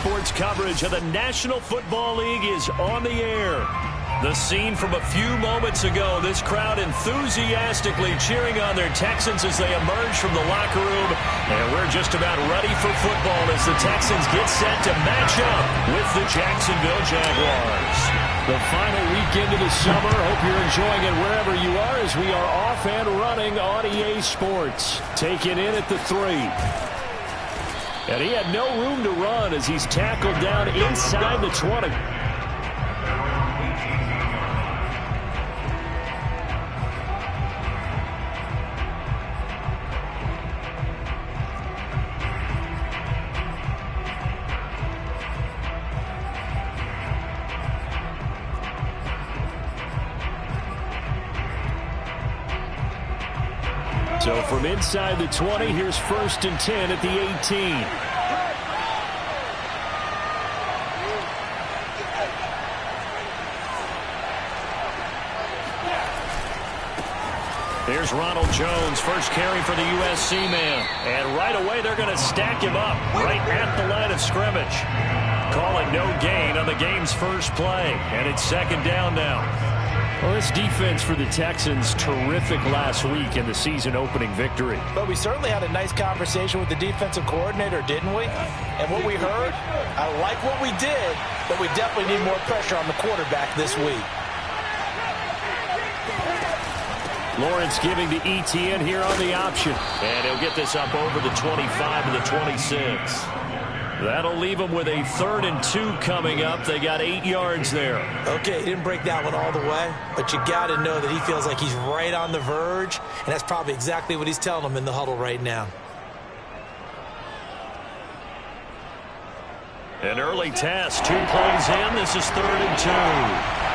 Sports coverage of the National Football League is on the air. The scene from a few moments ago, this crowd enthusiastically cheering on their Texans as they emerge from the locker room. And we're just about ready for football as the Texans get set to match up with the Jacksonville Jaguars. The final weekend of the summer. Hope you're enjoying it wherever you are as we are off and running on EA Sports. Taking in at the 3. And he had no room to run as he's tackled down inside the 20. So from inside the 20, here's 1st and 10 at the 18. Here's Ronald Jones, first carry for the USC man. And right away, they're going to stack him up right at the line of scrimmage. Call it no gain on the game's first play. And it's 2nd down now. Well, this defense for the Texans, terrific last week in the season-opening victory. But we certainly had a nice conversation with the defensive coordinator, didn't we? And what we heard, I like what we did, but we definitely need more pressure on the quarterback this week. Lawrence giving to Etienne here on the option. And he'll get this up over the 25 to the 26. That'll leave them with a 3rd and 2 coming up. They got 8 yards there. Okay, he didn't break that one all the way, but you got to know that he feels like he's right on the verge, and that's probably exactly what he's telling them in the huddle right now. An early test, 2 plays in. This is 3rd and 2.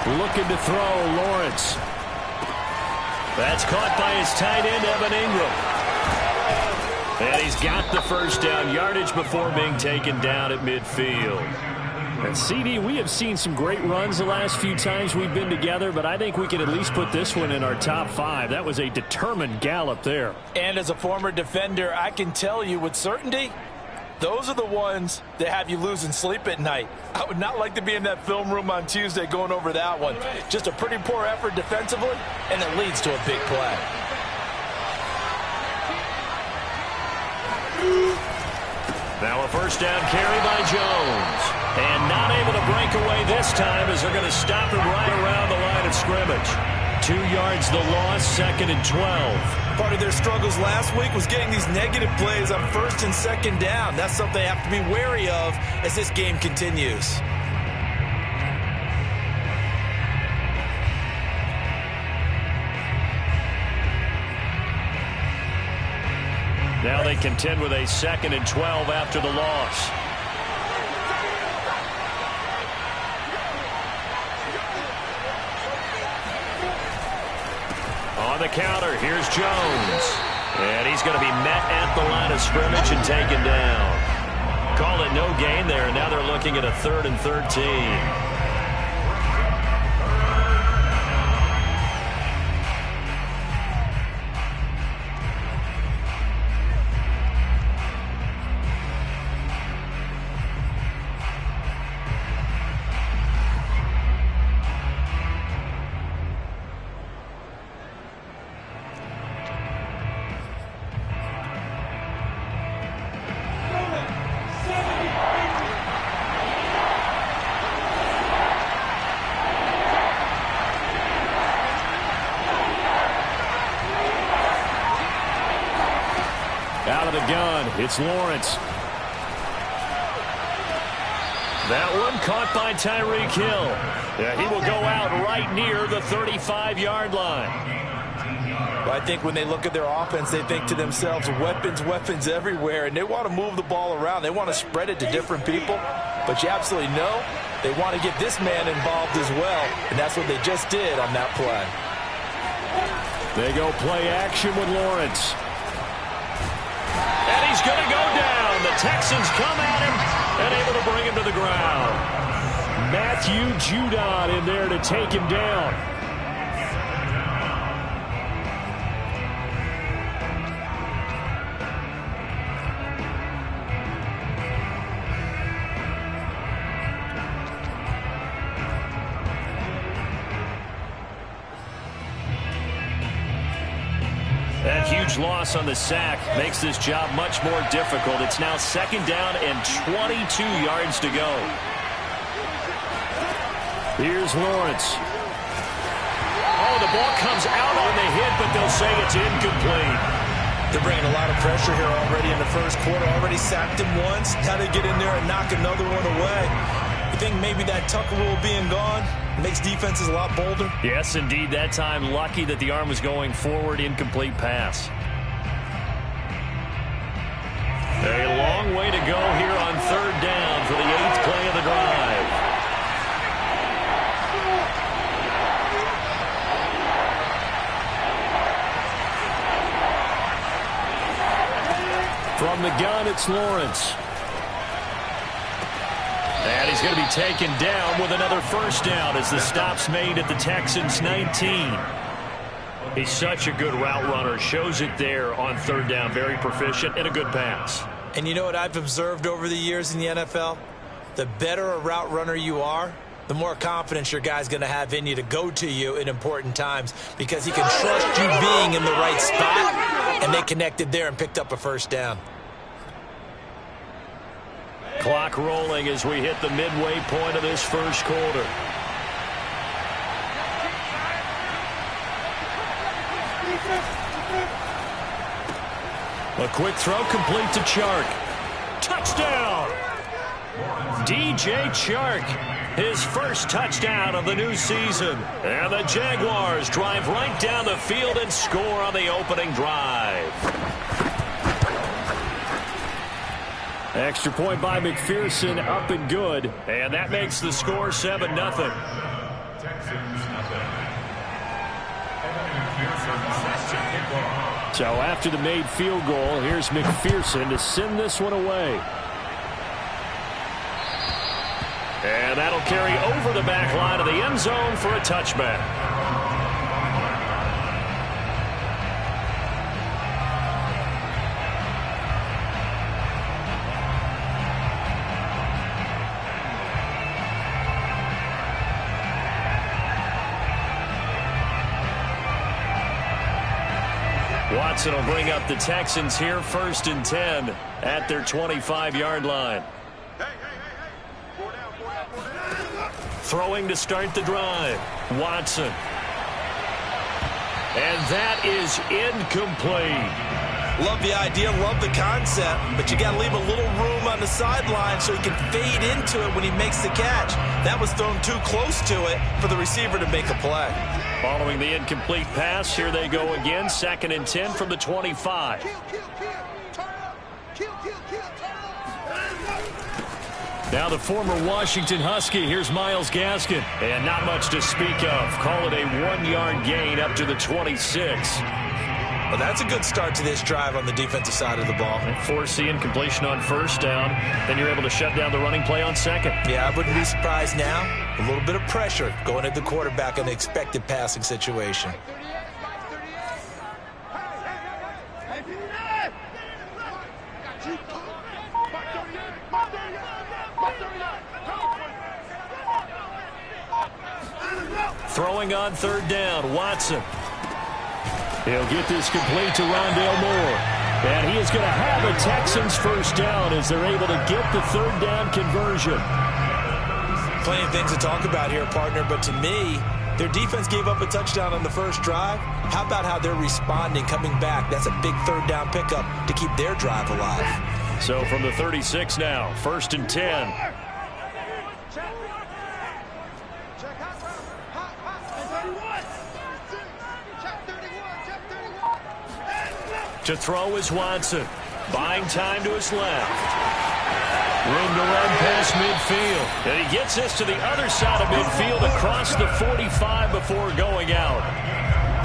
Looking to throw, Lawrence. That's caught by his tight end, Evan Ingram. And he's got the first down, yardage before being taken down at midfield. And CD, we have seen some great runs the last few times we've been together, but I think we can at least put this one in our top 5. That was a determined gallop there. And as a former defender, I can tell you with certainty, those are the ones that have you losing sleep at night. I would not like to be in that film room on Tuesday going over that one. Just a pretty poor effort defensively, and it leads to a big play. Now a first down carry by Jones. And not able to break away this time as they're going to stop him right around the line of scrimmage. 2 yards the loss, 2nd and 12. Part of their struggles last week was getting these negative plays on 1st and 2nd down. That's something they have to be wary of as this game continues. Now they contend with a 2nd and 12 after the loss. On the counter, here's Jones. And he's going to be met at the line of scrimmage and taken down. Call it no gain there, and now they're looking at a 3rd and 13. Out of the gun, it's Lawrence. That one caught by Tyreek Hill. Yeah, he will go out right near the 35-yard line. Well, I think when they look at their offense, they think to themselves, weapons, weapons everywhere, and they want to move the ball around. They want to spread it to different people, but you absolutely know they want to get this man involved as well, and that's what they just did on that play. They go play action with Lawrence. And he's going to go down. The Texans come at him and able to bring him to the ground. Matthew Judon in there to take him down. That huge loss on the sack makes this job much more difficult. It's now 2nd down and 22 yards to go. Here's Lawrence. Oh, the ball comes out on the hit, but they'll say it's incomplete. They're bringing a lot of pressure here already in the first quarter. Already sacked him once. How to get in there and knock another one away. You think maybe that Tucker rule being gone makes defenses a lot bolder? Yes, indeed. That time, lucky that the arm was going forward. Incomplete pass. A long way to go here on 3rd down for the 8th play of the drive. From the gun, it's Lawrence. And he's going to be taken down with another first down as the stop's made at the Texans' 19. He's such a good route runner. Shows it there on 3rd down. Very proficient and a good pass. And you know what I've observed over the years in the NFL? The better a route runner you are, the more confidence your guy's going to have in you to go to you in important times because he can trust you being in the right spot, and they connected there and picked up a first down. Clock rolling as we hit the midway point of this first quarter. A quick throw complete to Chark. Touchdown! DJ Chark, his first touchdown of the new season. And the Jaguars drive right down the field and score on the opening drive. Extra point by McPherson, up and good. And that makes the score 7-0. So after the made field goal, here's McPherson to send this one away. And that'll carry over the back line of the end zone for a touchback. Watson will bring up the Texans here, 1st and 10 at their 25-yard line. Throwing to start the drive, Watson. And that is incomplete. Love the idea, love the concept, but you got to leave a little room on the sideline so he can fade into it when he makes the catch. That was thrown too close to it for the receiver to make a play. Following the incomplete pass, here they go again, 2nd and 10 from the 25. Now the former Washington Husky, here's Myles Gaskin. And not much to speak of. Call it a 1-yard gain up to the 26. Well, that's a good start to this drive on the defensive side of the ball. Force the incompletion on 1st down. Then you're able to shut down the running play on 2nd. Yeah, I wouldn't be surprised now. A little bit of pressure going at the quarterback in the expected passing situation. Throwing on 3rd down, Watson. He'll get this complete to Rondale Moore. And he is going to have a Texans 1st down as they're able to get the 3rd down conversion. Plenty of things to talk about here, partner, but to me, their defense gave up a touchdown on the 1st drive. How about how they're responding, coming back? That's a big 3rd down pickup to keep their drive alive. So from the 36 now, 1st and 10. To throw is Watson. Buying time to his left. Room to run past midfield. And he gets this to the other side of midfield across the 45 before going out.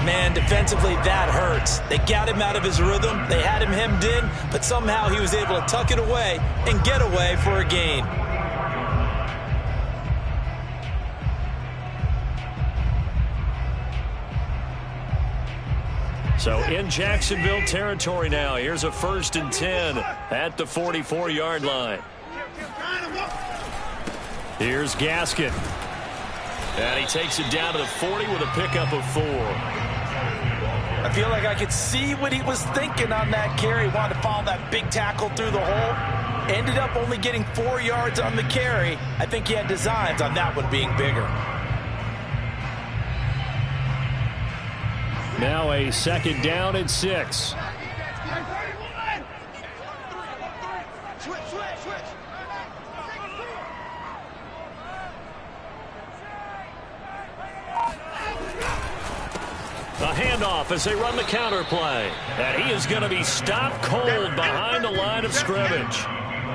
Man, defensively, that hurts. They got him out of his rhythm. They had him hemmed in, but somehow he was able to tuck it away and get away for a gain. So in Jacksonville territory now. Here's a 1st and 10 at the 44-yard line. Here's Gaskin. And he takes it down to the 40 with a pickup of 4. I feel like I could see what he was thinking on that carry. Wanted to follow that big tackle through the hole. Ended up only getting 4 yards on the carry. I think he had designs on that one being bigger. Now a 2nd down and 6. A handoff as they run the counter play. And he is going to be stopped cold behind the line of scrimmage.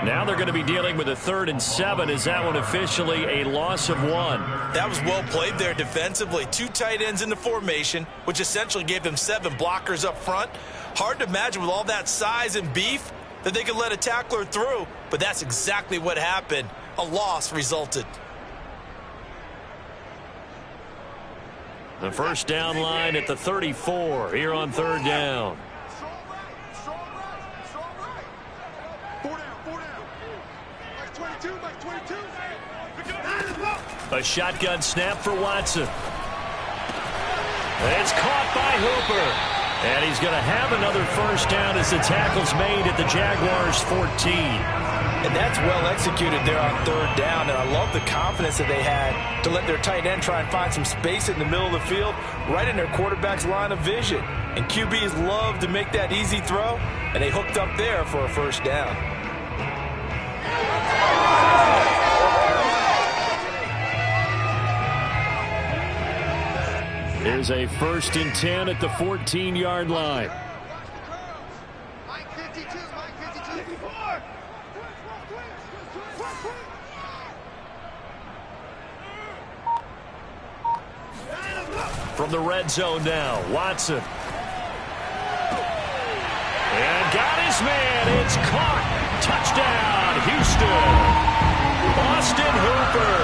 Now they're going to be dealing with a 3rd and 7. Is that one officially a loss of 1? That was well played there defensively. 2 tight ends in the formation, which essentially gave them 7 blockers up front. Hard to imagine with all that size and beef that they could let a tackler through, but that's exactly what happened. A loss resulted. The 1st down line at the 34 here on 3rd down. A shotgun snap for Watson. It's caught by Hooper. And he's going to have another 1st down as the tackle's made at the Jaguars 14. And that's well executed there on 3rd down. And I love the confidence that they had to let their tight end try and find some space in the middle of the field, right in their quarterback's line of vision. And QBs love to make that easy throw, and they hooked up there for a 1st down. Here's a 1st and 10 at the 14-yard line. From the red zone now, Watson. And got his man. It's caught. Touchdown, Houston. Austin Hooper,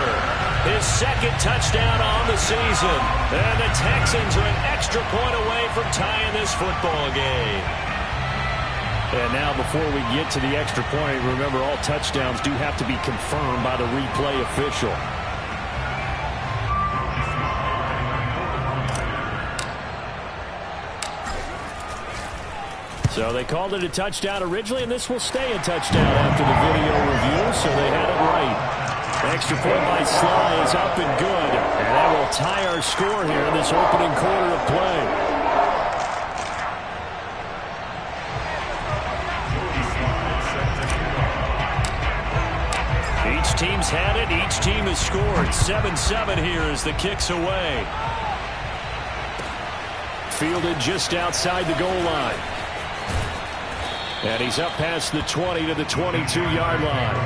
his second touchdown on the season. And the Texans are an extra point away from tying this football game. And now before we get to the extra point, remember all touchdowns do have to be confirmed by the replay official. So they called it a touchdown originally, and this will stay a touchdown after the video review, so they had it right. Extra point by Sly is up and good, and that will tie our score here in this opening quarter of play. Each team's had it. Each team has scored. 7-7 here as the kick's away. Fielded just outside the goal line. And he's up past the 20 to the 22-yard line.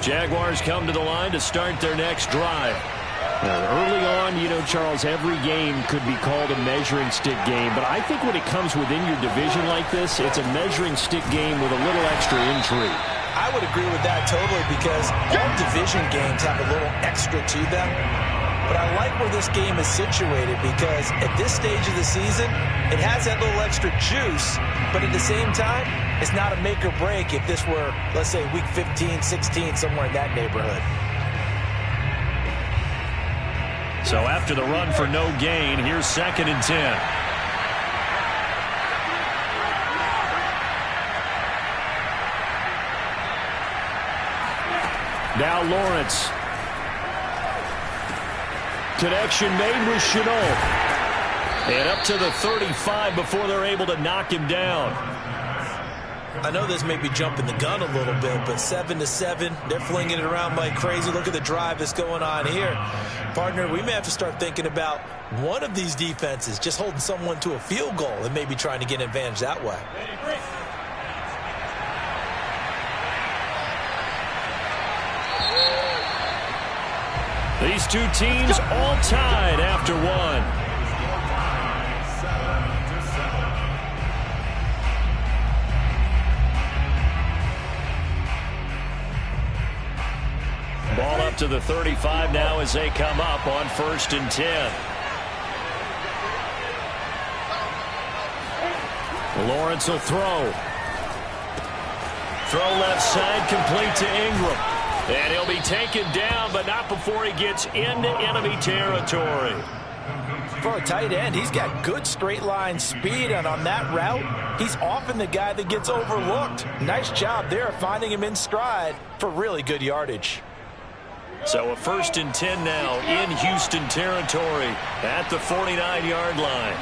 Jaguars come to the line to start their next drive. Early on, you know, Charles, every game could be called a measuring stick game, but I think when it comes within your division like this, it's a measuring stick game with a little extra intrigue. I would agree with that totally because all division games have a little extra to them. But I like where this game is situated because at this stage of the season, it has that little extra juice, but at the same time, it's not a make or break if this were, let's say, week 15, 16, somewhere in that neighborhood. So after the run for no gain, here's 2nd and 10. Now Lawrence. Connection made with Chenault. And up to the 35 before they're able to knock him down. I know this may be jumping the gun a little bit, but 7-7, they're flinging it around like crazy. Look at the drive that's going on here. Partner, we may have to start thinking about one of these defenses just holding someone to a field goal and maybe trying to get an advantage that way. These two teams all tied after one. Ball up to the 35 now as they come up on 1st and 10. Lawrence will throw. Throw left side, complete to Ingram. And he'll be taken down, but not before he gets into enemy territory. For a tight end, he's got good straight line speed, and on that route, he's often the guy that gets overlooked. Nice job there finding him in stride for really good yardage. So a 1st and 10 now in Houston territory at the 49-yard line.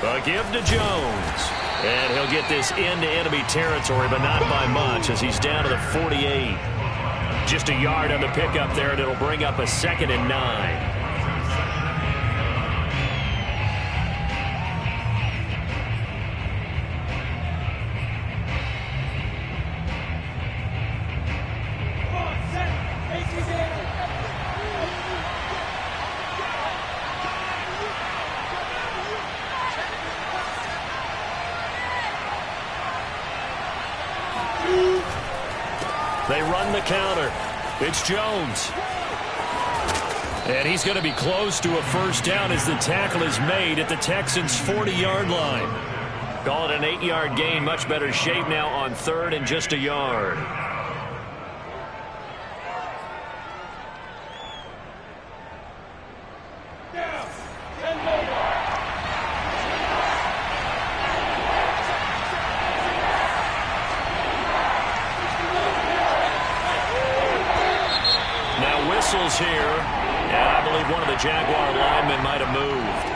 A give to Jones. And he'll get this into enemy territory, but not by much as he's down to the 48. Just a yard on the pickup there, and it'll bring up a 2nd and 9. They run the counter. It's Jones. And he's going to be close to a 1st down as the tackle is made at the Texans' 40-yard line. Call it an 8-yard gain. Much better shape now on 3rd and just a yard. Here, and I believe one of the Jaguar linemen might have moved.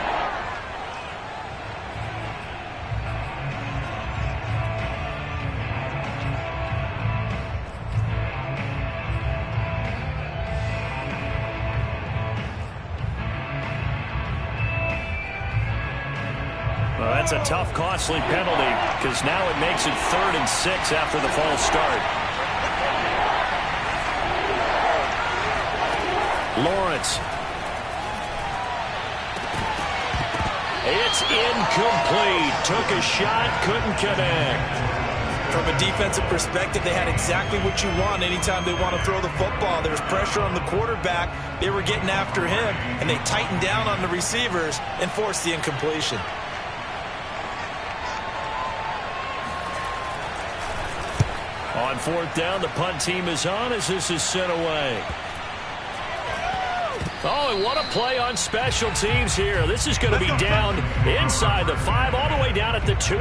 Well, that's a tough, costly penalty because now it makes it 3rd and 6 after the false start. Lawrence. It's incomplete. Took a shot, couldn't connect. From a defensive perspective, they had exactly what you want anytime they want to throw the football. There was pressure on the quarterback. They were getting after him, and they tightened down on the receivers and forced the incompletion. On 4th down, the punt team is on as this is sent away. Oh, and what a play on special teams here. This is going to be down inside the 5, all the way down at the 2.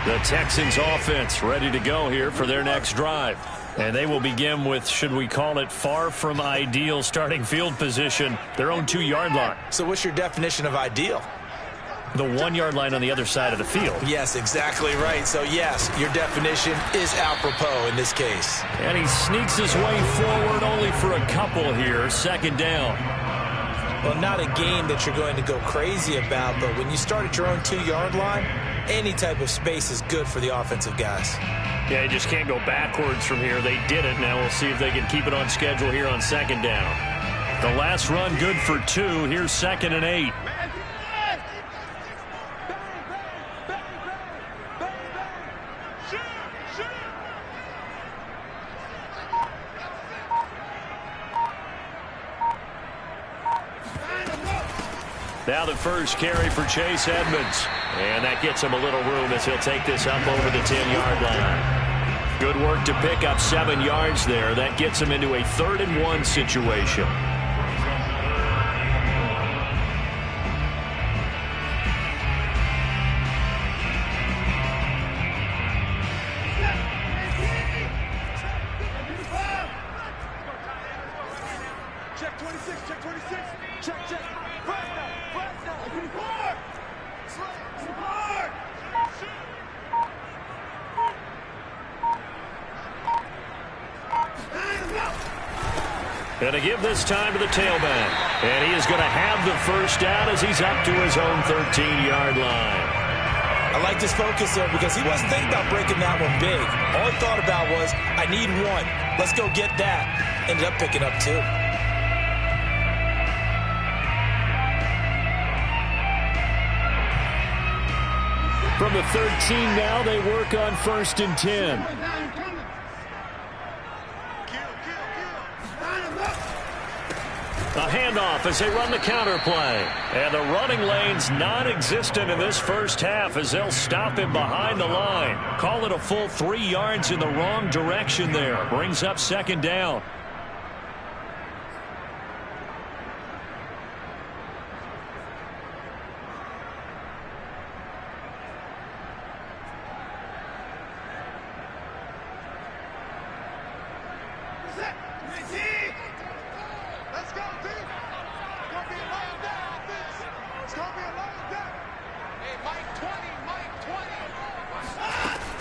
The Texans offense ready to go here for their next drive. And they will begin with, should we call it, far from ideal starting field position, their own 2-yard line. So what's your definition of ideal? The 1-yard line on the other side of the field. Yes, exactly right. So, yes, your definition is apropos in this case. And he sneaks his way forward only for a couple here. 2nd down. Well, not a game that you're going to go crazy about, but when you start at your own 2-yard line, any type of space is good for the offensive guys. Yeah, you just can't go backwards from here. They did it. Now we'll see if they can keep it on schedule here on 2nd down. The last run good for 2. Here's 2nd and 8. Now the first carry for Chase Edmonds. And that gets him a little room as he'll take this up over the 10-yard line. Good work to pick up 7 yards there. That gets him into a 3rd and 1 situation. Check 26, check 26. Check, check. Press now. And to give this time to the tailback. And he is going to have the first down as he's up to his own 13-yard line. I like this focus there because he wasn't thinking about breaking that one big. All he thought about was, I need 1. Let's go get that. Ended up picking up 2. From the 13 now, they work on 1st and 10. A handoff as they run the counter play. And the running lane's non-existent in this first half as they'll stop him behind the line. Call it a full 3 yards in the wrong direction there. Brings up 2nd down.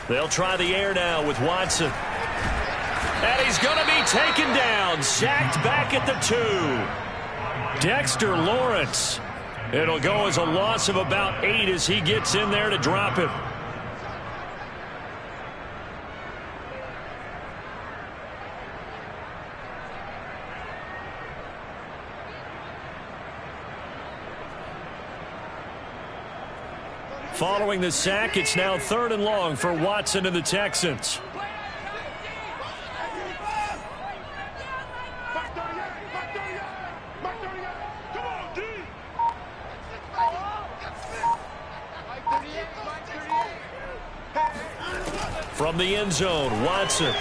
They'll try the air now with Watson. And he's going to be taken down. Sacked back at the 2. Dexter Lawrence. It'll go as a loss of about 8 as he gets in there to drop him. Following the sack, it's now 3rd and long for Watson and the Texans. From the end zone, Watson.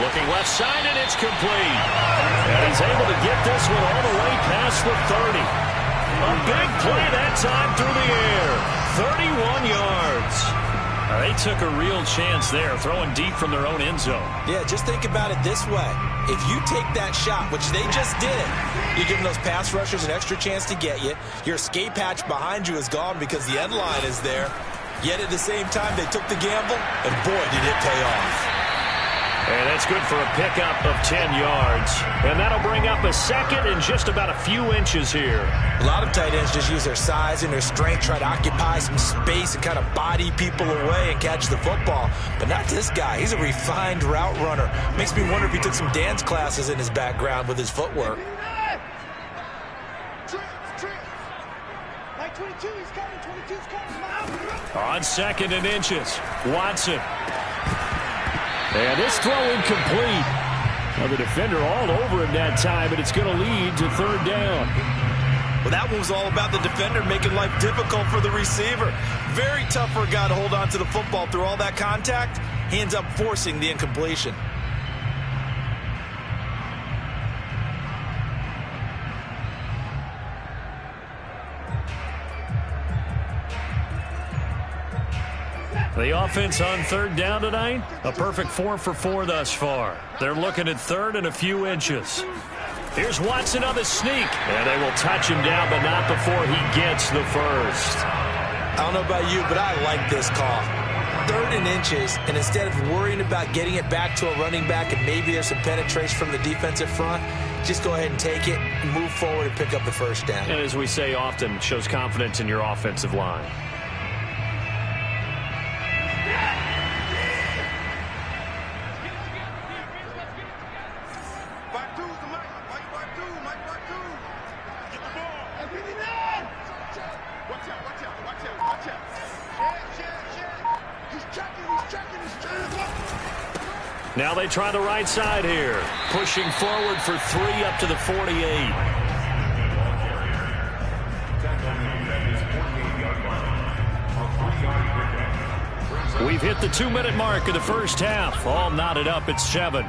Looking left side, and it's complete. And he's able to get this one all the way past the 30. A big play that time through the air. 31 yards. They took a real chance there, throwing deep from their own end zone. Yeah, just think about it this way. If you take that shot, which they just did, you're giving those pass rushers an extra chance to get you. Your escape hatch behind you is gone because the end line is there. Yet at the same time, they took the gamble, and boy, did it pay off. And that's good for a pickup of 10 yards. And that'll bring up a second and just about a few inches here. A lot of tight ends just use their size and their strength, try to occupy some space and kind of body people away and catch the football. But not this guy. He's a refined route runner. Makes me wonder if he took some dance classes in his background with his footwork. On 2nd and inches, Watson. And this throw incomplete. Well, the defender all over him that time, but it's going to lead to 3rd down. Well, that one was all about the defender making life difficult for the receiver. Very tough for a guy to hold on to the football through all that contact. He ends up forcing the incompletion. The offense on 3rd down tonight, a perfect 4 for 4 thus far. They're looking at 3rd and a few inches. Here's Watson on the sneak, and they will touch him down, but not before he gets the first. I don't know about you, but I like this call. 3rd and inches, and instead of worrying about getting it back to a running back and maybe there's some penetration from the defensive front, just go ahead and take it, move forward, and pick up the first down. And as we say often, shows confidence in your offensive line. Now they try the right side here. Pushing forward for 3 up to the 48. We've hit the 2-minute mark of the first half. All knotted up at 7.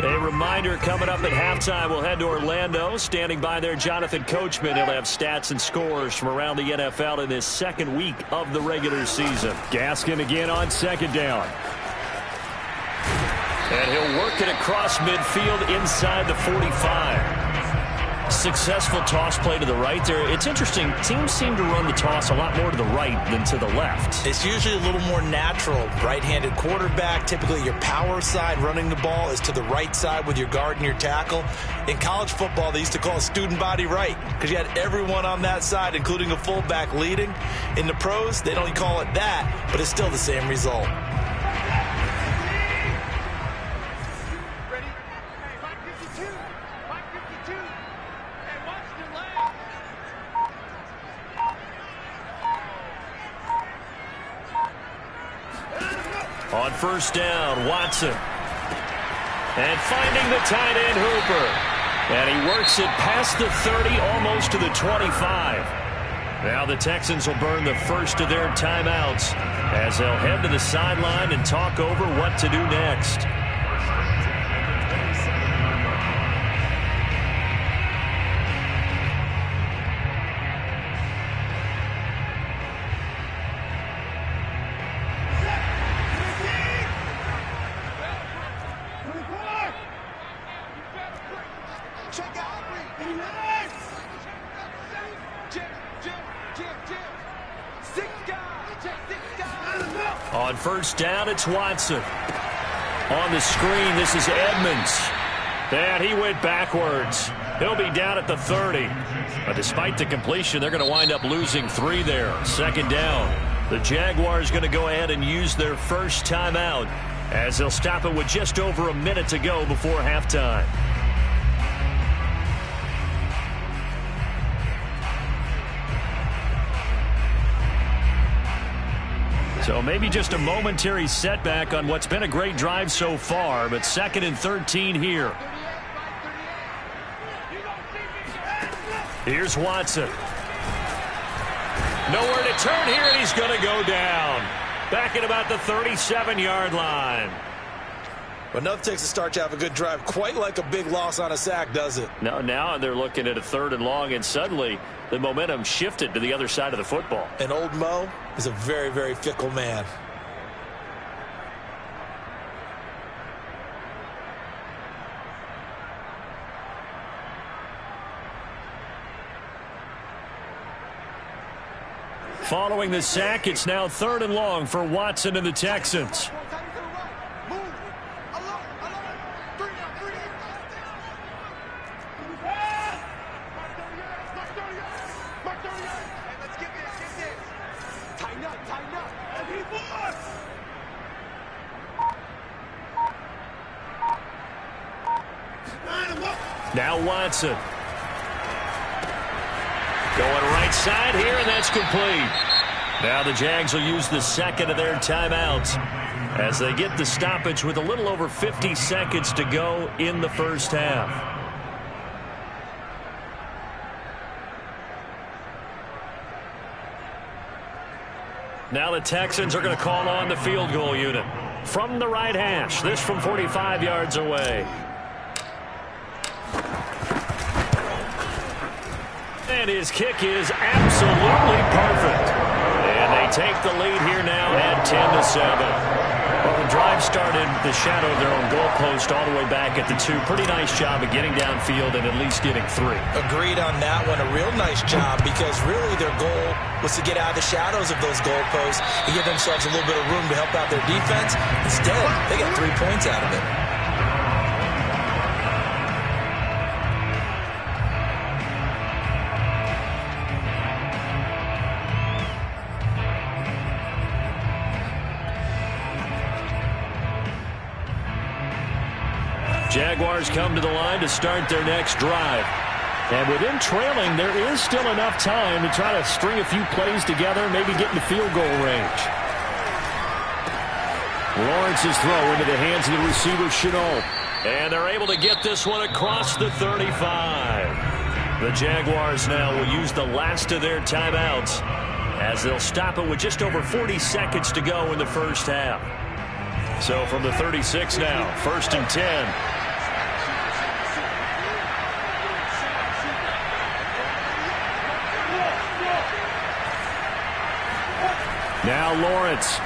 A reminder, coming up at halftime, we'll head to Orlando. Standing by there, Jonathan Coachman. He'll have stats and scores from around the NFL in this 2nd week of the regular season. Gaskin again on 2nd down. And he'll work it across midfield inside the 45. Successful toss play to the right there. It's interesting. Teams seem to run the toss a lot more to the right than to the left. It's usually a little more natural. Right-handed quarterback, typically your power side running the ball is to the right side with your guard and your tackle. In college football, they used to call it student body right because you had everyone on that side, including a fullback leading. In the pros, they don't call it that, but it's still the same result. On 1st down, Watson. And finding the tight end, Hooper. And he works it past the 30, almost to the 25. Now the Texans will burn the first of their timeouts as they'll head to the sideline and talk over what to do next. On first down, it's Watson. On the screen, this is Edmonds. And he went backwards. He'll be down at the 30. But despite the completion, they're going to wind up losing 3 there. Second down. The Jaguars going to go ahead and use their first timeout as they'll stop it with just over a minute to go before halftime. So maybe just a momentary setback on what's been a great drive so far, but 2nd and 13 here. Here's Watson. Nowhere to turn here, and he's going to go down. Back at about the 37-yard line. Well, enough takes to start to have a good drive. Quite like a big loss on a sack, does it? Now they're looking at a 3rd and long, and suddenly the momentum shifted to the other side of the football. And old Mo is a very, very fickle man. Following the sack, it's now 3rd and long for Watson and the Texans. Now Watson. Going right side here, and that's complete. Now the Jags will use the 2nd of their timeouts as they get the stoppage with a little over 50 seconds to go in the first half. Now the Texans are going to call on the field goal unit from the right hash. This from 45 yards away. And his kick is absolutely perfect. And they take the lead here now at 10-7. Well, the drive started the shadow of their own goalpost all the way back at the 2. Pretty nice job of getting downfield and at least getting 3. Agreed on that one. A real nice job because really their goal was to get out of the shadows of those goalposts and give themselves a little bit of room to help out their defense. Instead, they got 3 points out of it. Jaguars come to the line to start their next drive. And with them trailing, there is still enough time to try to string a few plays together, maybe get into field goal range. Lawrence's throw into the hands of the receiver, Chenault. And they're able to get this one across the 35. The Jaguars now will use the last of their timeouts as they'll stop it with just over 40 seconds to go in the first half. So from the 36 now, 1st and 10. Now Lawrence.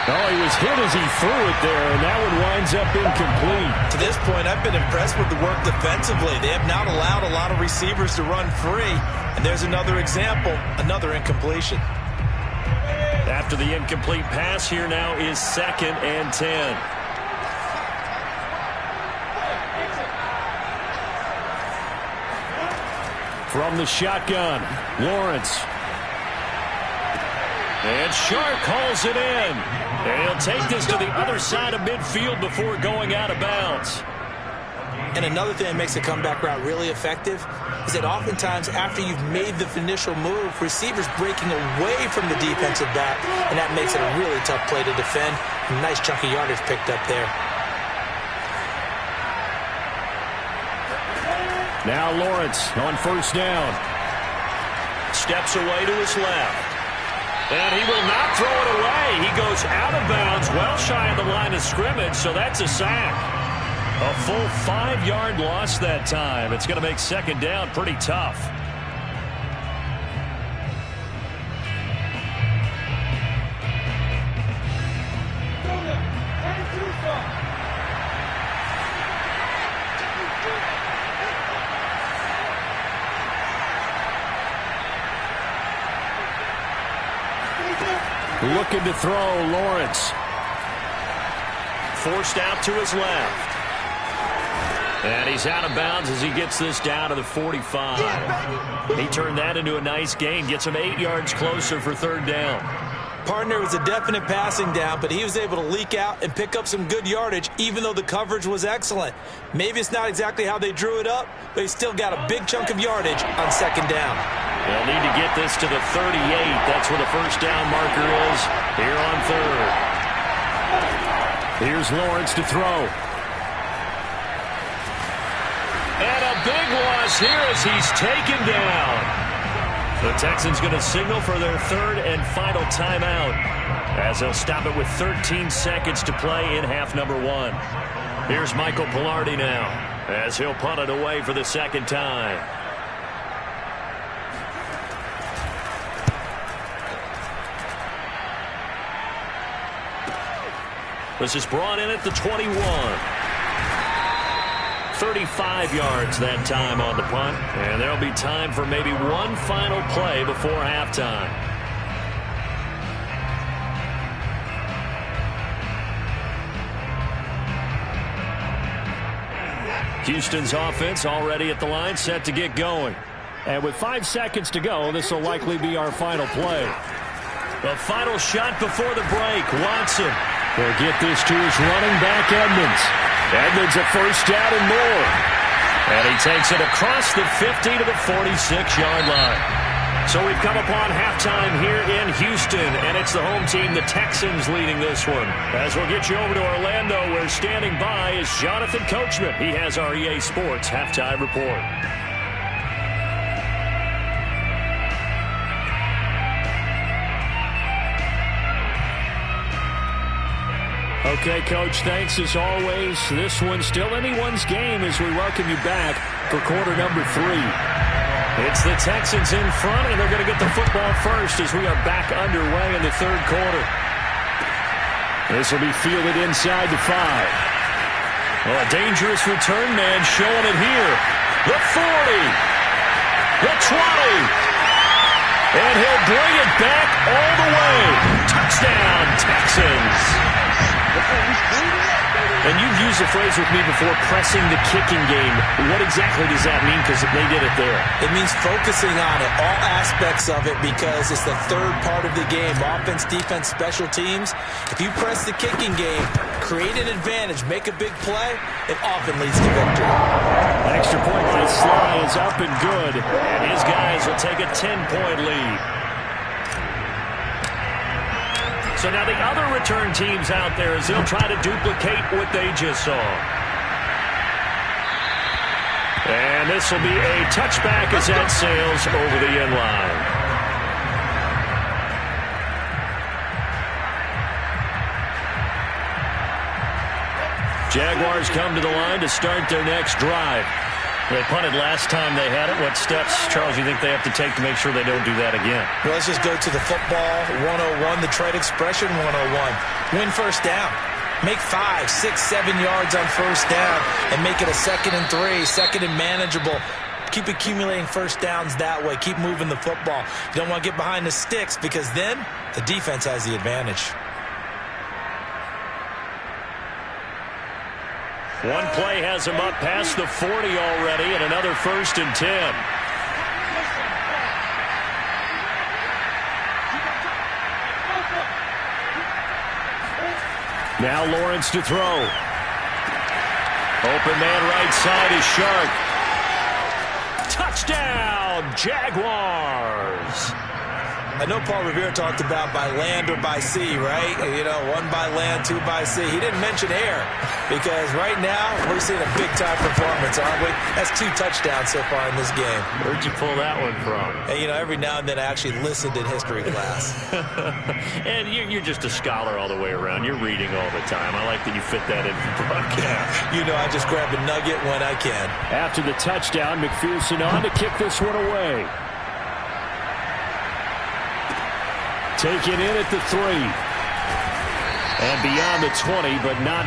Oh, he was hit as he threw it there, and that one winds up incomplete. To this point, I've been impressed with the work defensively. They have not allowed a lot of receivers to run free. And there's another example, another incompletion. After the incomplete pass, here now is 2nd and 10. From the shotgun, Lawrence. And Sharp calls it in. And he'll take this to the other side of midfield before going out of bounds. And another thing that makes a comeback route really effective is that oftentimes after you've made the initial move, receivers breaking away from the defensive back, and that makes it a really tough play to defend. A nice chunk of yardage picked up there. Now Lawrence on first down. Steps away to his left. And he will not throw it away. He goes out of bounds, well shy of the line of scrimmage, so that's a sack. A full 5-yard loss that time. It's going to make 2nd down pretty tough. Looking to throw, Lawrence. Forced out to his left. And he's out of bounds as he gets this down to the 45. He turned that into a nice gain. Gets him 8 yards closer for third down. Partner was a definite passing down, but he was able to leak out and pick up some good yardage, even though the coverage was excellent. Maybe it's not exactly how they drew it up, but he still got a big chunk of yardage on second down. They'll need to get this to the 38. That's where the first down marker is here on third. Here's Lawrence to throw. And a big loss here as he's taken down. The Texans going to signal for their third and final timeout as they'll stop it with 13 seconds to play in half number 1. Here's Michael Pilardi now as he'll punt it away for the second time. This is brought in at the 21. 35 yards that time on the punt. And there'll be time for maybe one final play before halftime. Houston's offense already at the line, set to get going. And with 5 seconds to go, this will likely be our final play. The final shot before the break. Watson will get this to his running back, Edmonds. Edmonds a first down and more. And he takes it across the 50 to the 46-yard line. So we've come upon halftime here in Houston, and it's the home team, the Texans, leading this one. As we'll get you over to Orlando, where standing by is Jonathan Coachman. He has our EA Sports halftime report. Okay, Coach, thanks as always. This one's still anyone's game as we welcome you back for quarter number 3. It's the Texans in front, and they're going to get the football first as we are back underway in the third quarter. This will be fielded inside the 5. Well, a dangerous return man showing it here. The 40. The 20. And he'll bring it back all the way. Touchdown, Texans. And you've used the phrase with me before, pressing the kicking game. What exactly does that mean? Because they did it there. It means focusing on it, all aspects of it, because it's the third part of the game. Offense, defense, special teams. If you press the kicking game, create an advantage, make a big play, it often leads to victory. An extra point by Sly is up and good. And his guys will take a 10-point lead. So now the other return teams out there as they'll try to duplicate what they just saw. And this will be a touchback as that sails over the end line. Jaguars come to the line to start their next drive. They punted last time they had it. What steps, Charles, you think they have to take to make sure they don't do that again? Well, let's just go to the football 101, the trade expression 101. Win first down. Make 5, 6, 7 yards on first down and make it a 2nd and 3, second and manageable. Keep accumulating first downs that way. Keep moving the football. You don't want to get behind the sticks because then the defense has the advantage. One play has him up past the 40 already, and another 1st and 10. Now Lawrence to throw. Open man right side is Shark. Touchdown, Jaguars. I know Paul Revere talked about by land or by sea, right? You know, 1 by land, 2 by sea. He didn't mention air because right now we're seeing a big-time performance, aren't we? That's 2 touchdowns so far in this game. Where'd you pull that one from? And, you know, every now and then I actually listened in history class. And you're just a scholar all the way around. You're reading all the time. I like that you fit that in the broadcast. You know, I just grab a nugget when I can. After the touchdown, McPherson on to kick this one away. Taken in at the 3. And beyond the 20, but not.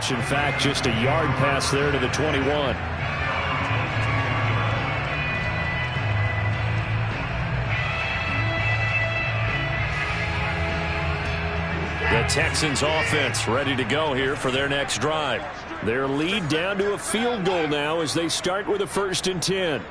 much. In fact, just a yard pass there to the 21. The Texans offense ready to go here for their next drive. Their lead down to a field goal now as they start with a 1st and 10.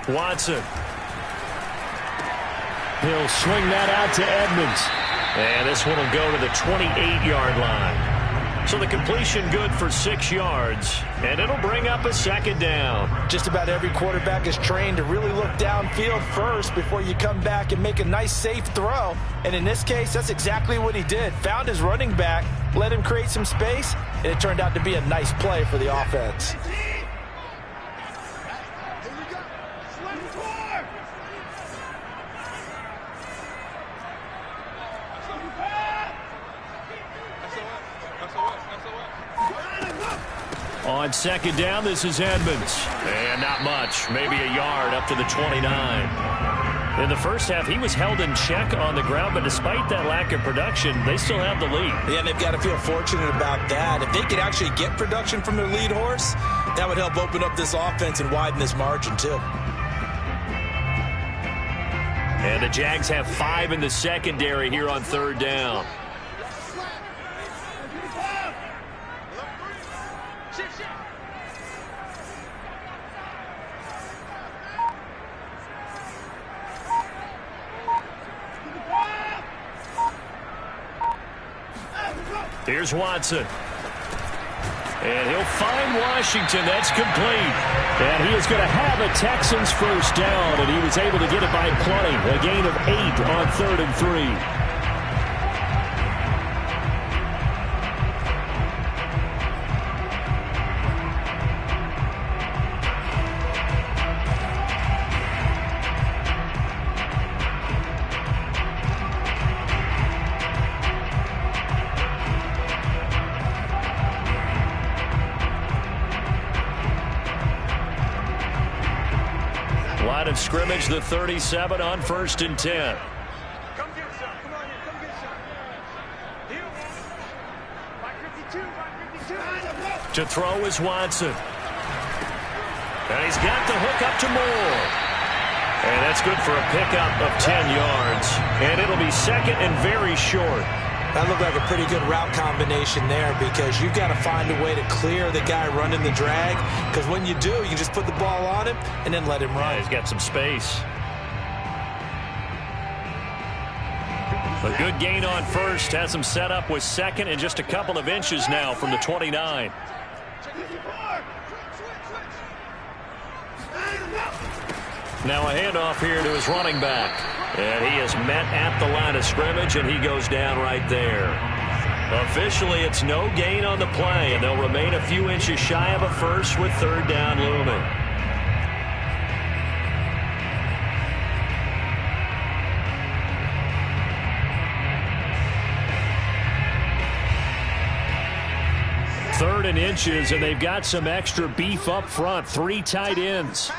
Watson. He'll swing that out to Edmonds. And this one will go to the 28-yard line. So the completion good for 6 yards, and it'll bring up a 2nd down. Just about every quarterback is trained to really look downfield first before you come back and make a nice, safe throw. And in this case, that's exactly what he did. Found his running back, let him create some space, and it turned out to be a nice play for the offense. On 2nd down, this is Edmonds. And not much, maybe a yard up to the 29. In the first half, he was held in check on the ground, but despite that lack of production, they still have the lead. Yeah, they've got to feel fortunate about that. If they could actually get production from their lead horse, that would help open up this offense and widen this margin, too. And the Jags have 5 in the secondary here on 3rd down. Here's Watson. And he'll find Washington. That's complete. And he is going to have a Texans 1st down, and he was able to get it by plenty. A gain of 8 on 3rd and 3. Line of scrimmage, the 37 on 1st and 10. Come get some. Come on here. Come get some. Here. 552. To throw is Watson. And he's got the hook up to Moore. And that's good for a pickup of 10 yards. And it'll be 2nd and very short. That looked like a pretty good route combination there because you've got to find a way to clear the guy running the drag, because when you do, you can just put the ball on him and then let him run. Yeah, he's got some space. A good gain on 1st. Has him set up with 2nd and just a couple of inches now from the 29. Now a handoff here to his running back. And he is met at the line of scrimmage, and he goes down right there. Officially, it's no gain on the play, and they'll remain a few inches shy of a 1st with 3rd down looming. Third and inches, and they've got some extra beef up front. 3 tight ends.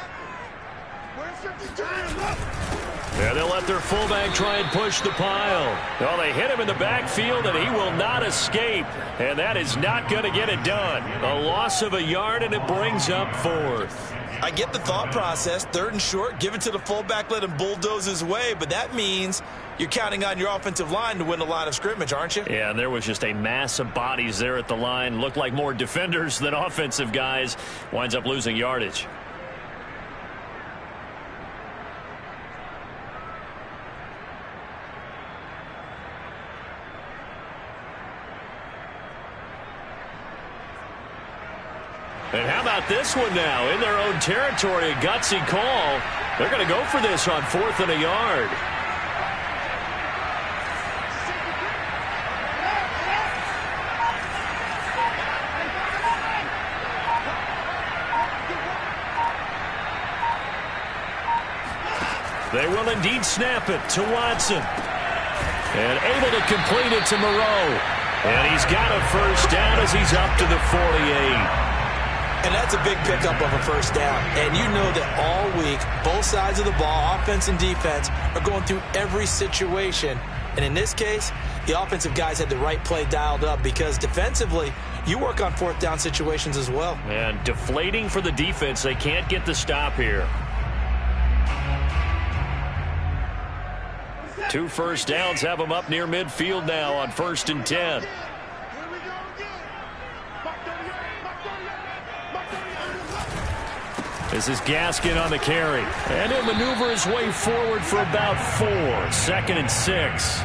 And they'll let their fullback try and push the pile. Well, they hit him in the backfield, and he will not escape. And that is not going to get it done. A loss of a yard, and it brings up 4th. I get the thought process. 3rd and short, give it to the fullback, let him bulldoze his way. But that means you're counting on your offensive line to win the line of scrimmage, aren't you? Yeah, and there was just a mass of bodies there at the line. Looked like more defenders than offensive guys. Winds up losing yardage. And how about this one now? In their own territory, a gutsy call. They're going to go for this on 4th and a yard. They will indeed snap it to Watson. And able to complete it to Moreau. And he's got a 1st down as he's up to the 48. And that's a big pickup of a first down. And you know that all week, both sides of the ball, offense and defense, are going through every situation. And in this case, the offensive guys had the right play dialed up because defensively, you work on fourth down situations as well. And deflating for the defense. They can't get the stop here. 2 first downs have them up near midfield now on 1st and 10. This is Gaskin on the carry. And he'll maneuver his way forward for about 4. 2nd and 6.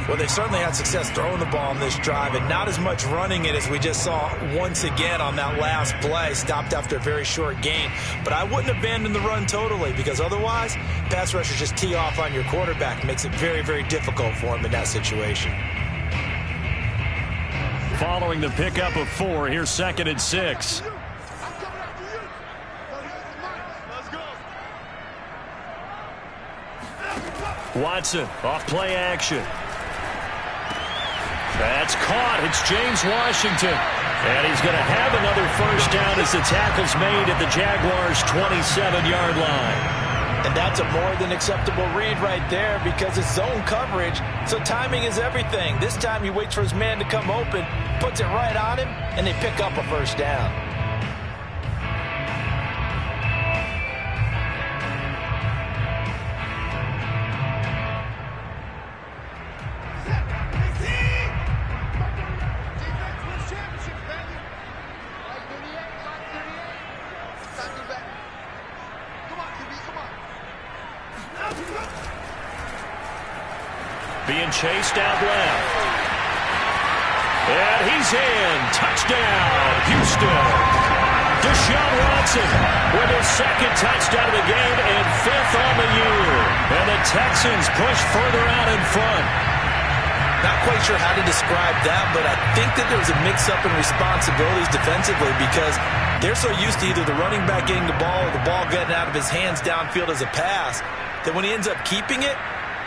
Well, they certainly had success throwing the ball on this drive and not as much running it as we just saw once again on that last play. Stopped after a very short gain. But I wouldn't abandon the run totally because otherwise, pass rushers just tee off on your quarterback. Makes it very, very difficult for him in that situation. Following the pickup of 4, here's 2nd and 6. Watson off play action. That's caught. It's James Washington. And he's going to have another first down as the tackle's made at the Jaguars' 27-yard line. And that's a more than acceptable read right there because it's zone coverage, so timing is everything. This time he waits for his man to come open, puts it right on him, and they pick up a first down. Being chased out left. And he's in. Touchdown, Houston. Deshaun Watson with his 2nd touchdown of the game and 5th on the year. And the Texans push further out in front. Not quite sure how to describe that, but I think that there was a mix-up in responsibilities defensively because they're so used to either the running back getting the ball or the ball getting out of his hands downfield as a pass that when he ends up keeping it,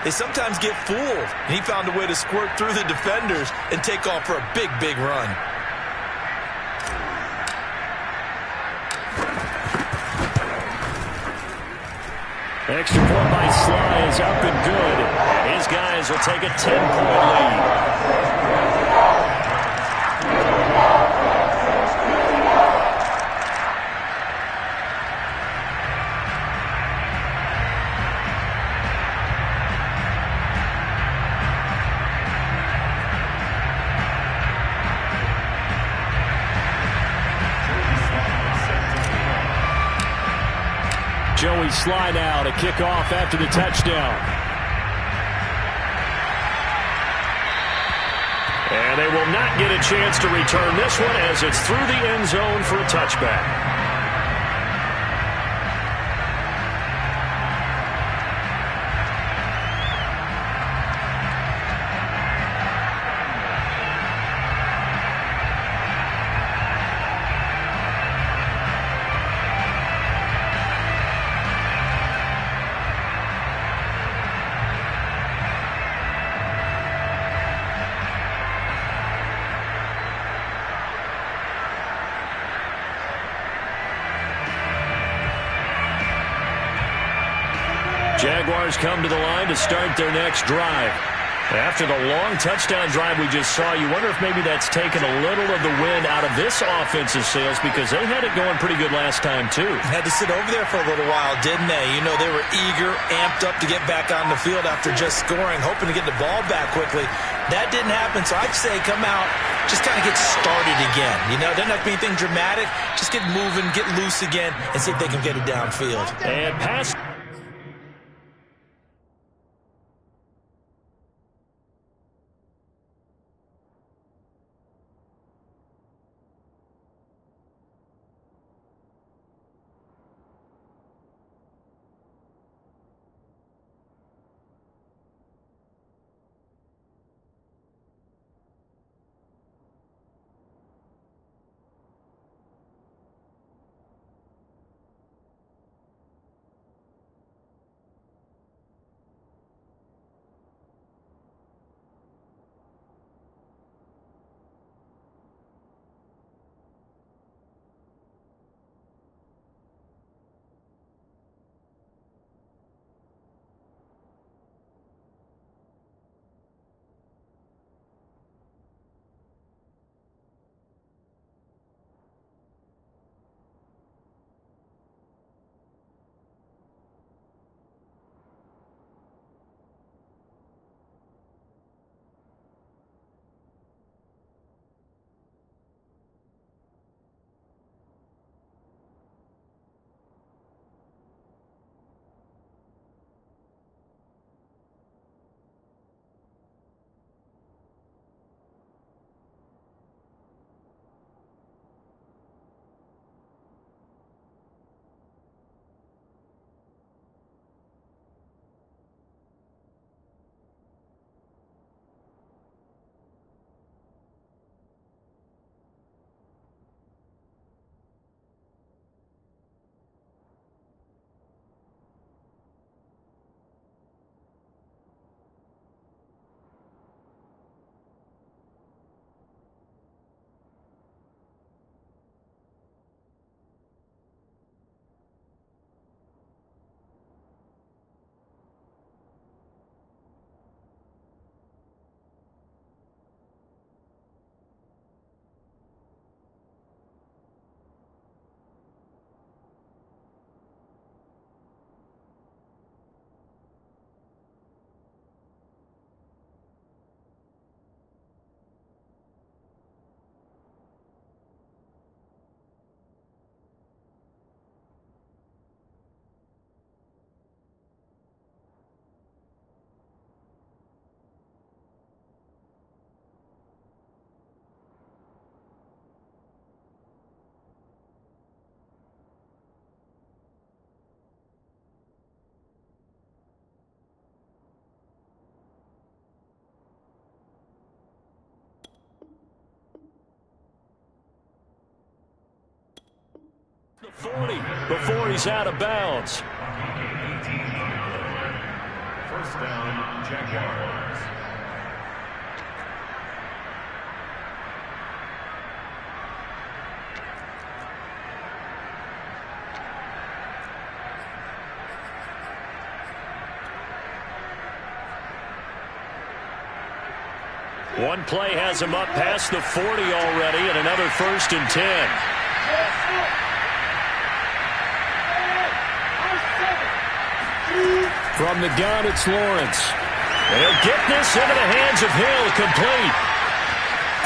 they sometimes get fooled. And he found a way to squirt through the defenders and take off for a big, big run. Extra point by Sly is up and good. And his guys will take a 10-point lead. Joey Sly now to kick off after the touchdown. And they will not get a chance to return this one as it's through the end zone for a touchback. Jaguars come to the line to start their next drive. After the long touchdown drive we just saw, you wonder if maybe that's taken a little of the wind out of this offensive sails because they had it going pretty good last time, too. Had to sit over there for a little while, didn't they? You know, they were eager, amped up to get back on the field after just scoring, hoping to get the ball back quickly. That didn't happen, so I'd say come out, just kind of get started again. You know, doesn't have to be anything dramatic. Just get moving, get loose again, and see if they can get it downfield. And pass. 40 before he's out of bounds. First down, Jaguars. One play has him up past the 40 already, and another 1st and 10. From the gun, it's Lawrence. And he'll get this into the hands of Hill, complete.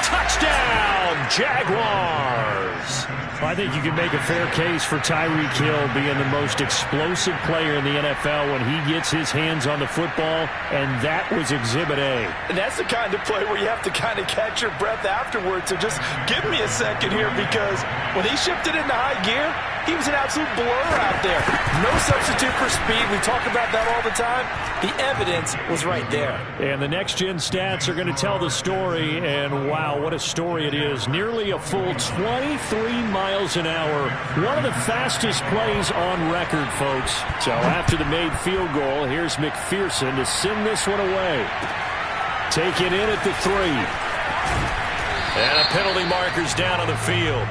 Touchdown, Jaguars! I think you can make a fair case for Tyreek Hill being the most explosive player in the NFL when he gets his hands on the football, and that was Exhibit A. And that's the kind of play where you have to kind of catch your breath afterwards. So just give me a second here, because when he shifted into high gear, he was an absolute blur out there. No substitute for speed. We talk about that all the time. The evidence was right there. And the next-gen stats are going to tell the story, and wow, what a story it is. Nearly a full 23 miles an hour. One of the fastest plays on record, folks. So after the made field goal, here's McPherson to send this one away. Take it in at the 3. And a penalty marker's down on the field.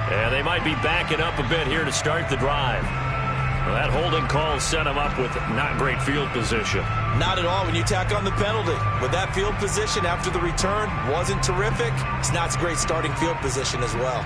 And they might be backing up a bit here to start the drive. Well, that holding call set him up with not great field position. Not at all when you tack on the penalty. With that field position after the return wasn't terrific, it's not a great starting field position as well.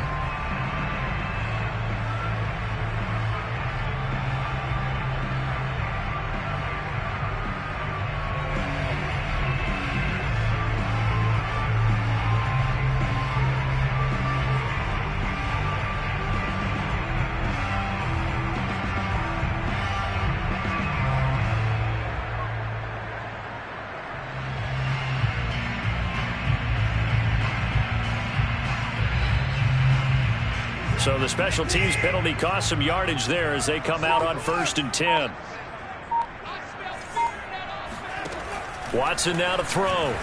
So the special teams penalty cost some yardage there as they come out on 1st and 10. Watson now to throw.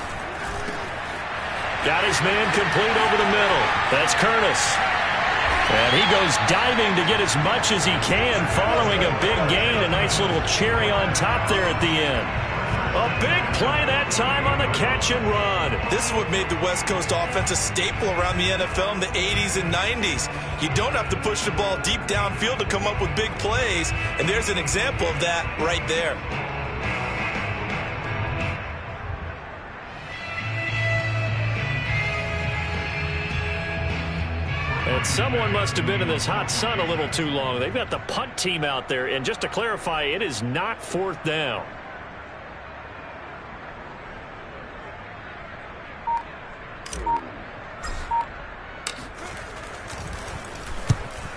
Got his man complete over the middle. That's Curtis. And he goes diving to get as much as he can following a big gain. A nice little cherry on top there at the end. A big play that time on the catch and run. This is what made the West Coast offense a staple around the NFL in the 80s and 90s. You don't have to push the ball deep downfield to come up with big plays, and there's an example of that right there. And someone must have been in this hot sun a little too long. They've got the punt team out there, and just to clarify, it is not 4th down.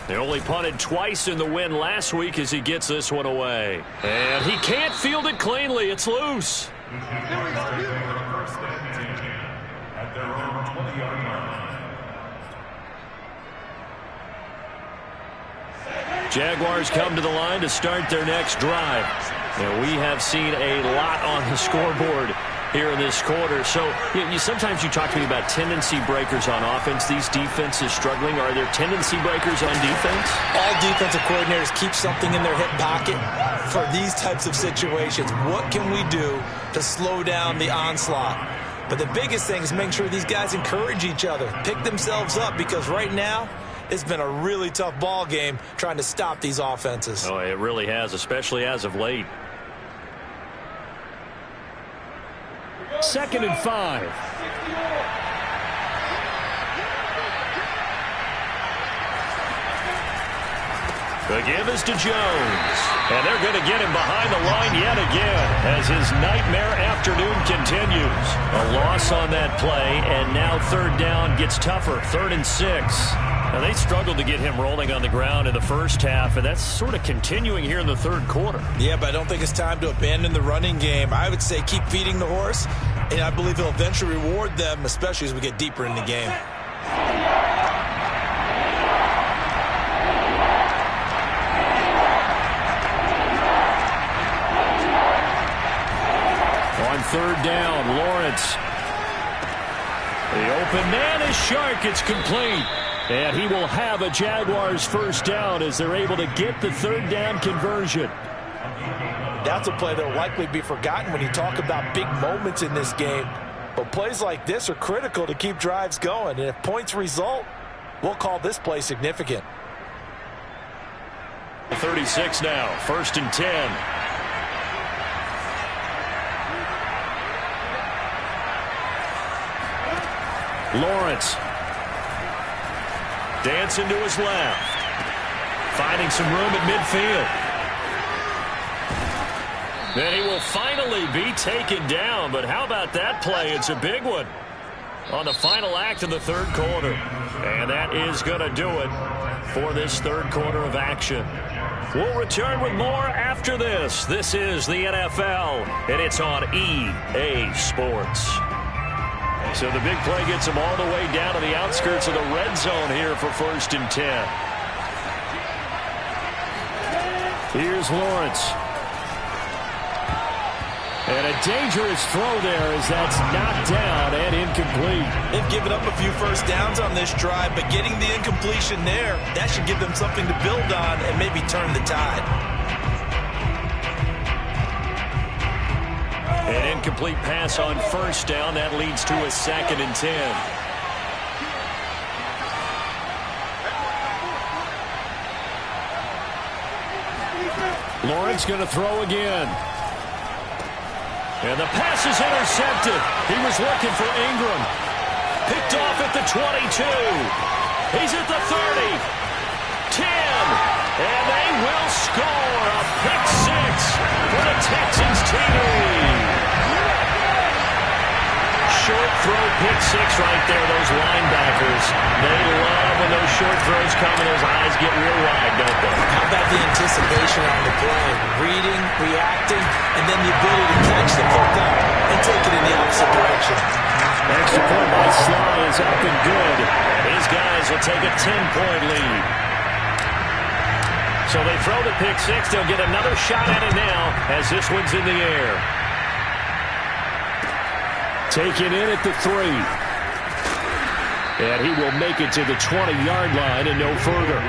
They only punted twice in the win last week as he gets this one away. And he can't field it cleanly. It's loose. First and 10 at their own 20-yard line. Jaguars come to the line to start their next drive. And we have seen a lot on the scoreboard here in this quarter. So sometimes you talk to me about tendency breakers on offense. These defenses struggling. Are there tendency breakers on defense? All defensive coordinators keep something in their hip pocket for these types of situations. What can we do to slow down the onslaught? But the biggest thing is make sure these guys encourage each other, pick themselves up, because right now it's been a really tough ball game trying to stop these offenses. Oh, it really has, especially as of late. 2nd and 5. The give is to Jones. And they're going to get him behind the line yet again as his nightmare afternoon continues. A loss on that play, and now 3rd down gets tougher. 3rd and 6. Now, they struggled to get him rolling on the ground in the first half, and that's sort of continuing here in the 3rd quarter. Yeah, but I don't think it's time to abandon the running game. I would say keep feeding the horse, and I believe he'll eventually reward them, especially as we get deeper in the game. On 3rd down, Lawrence. The open man is Shark. It's complete. And he will have a Jaguars first down as they're able to get the third down conversion. That's a play that will likely be forgotten when you talk about big moments in this game. But plays like this are critical to keep drives going. And if points result, we'll call this play significant. 36 now, 1st and 10. Lawrence. Dancing to his left. Finding some room at midfield. Then he will finally be taken down. But how about that play? It's a big one on the final act of the third quarter. And that is going to do it for this third quarter of action. We'll return with more after this. This is the NFL, and it's on EA Sports. So the big play gets them all the way down to the outskirts of the red zone here for 1st and 10. Here's Lawrence. And a dangerous throw there as that's knocked down and incomplete. They've given up a few first downs on this drive, but getting the incompletion there, that should give them something to build on and maybe turn the tide. An incomplete pass on first down. That leads to a 2nd and 10. Lawrence going to throw again. And the pass is intercepted. He was looking for Ingram. Picked off at the 22. He's at the 30. 10. And they will score a pick 6 for the Texans TV. Short throw, pick 6 right there. Those linebackers, they love when those short throws come and those eyes get real wide, don't they? How about the anticipation on the play? Reading, reacting, and then the ability to catch the football and take it in the opposite direction. Extra point by Sly is up and good. These guys will take a 10-point lead. So they throw the pick 6. They'll get another shot at it now as this one's in the air. Taken in at the 3. And he will make it to the 20-yard line and no further.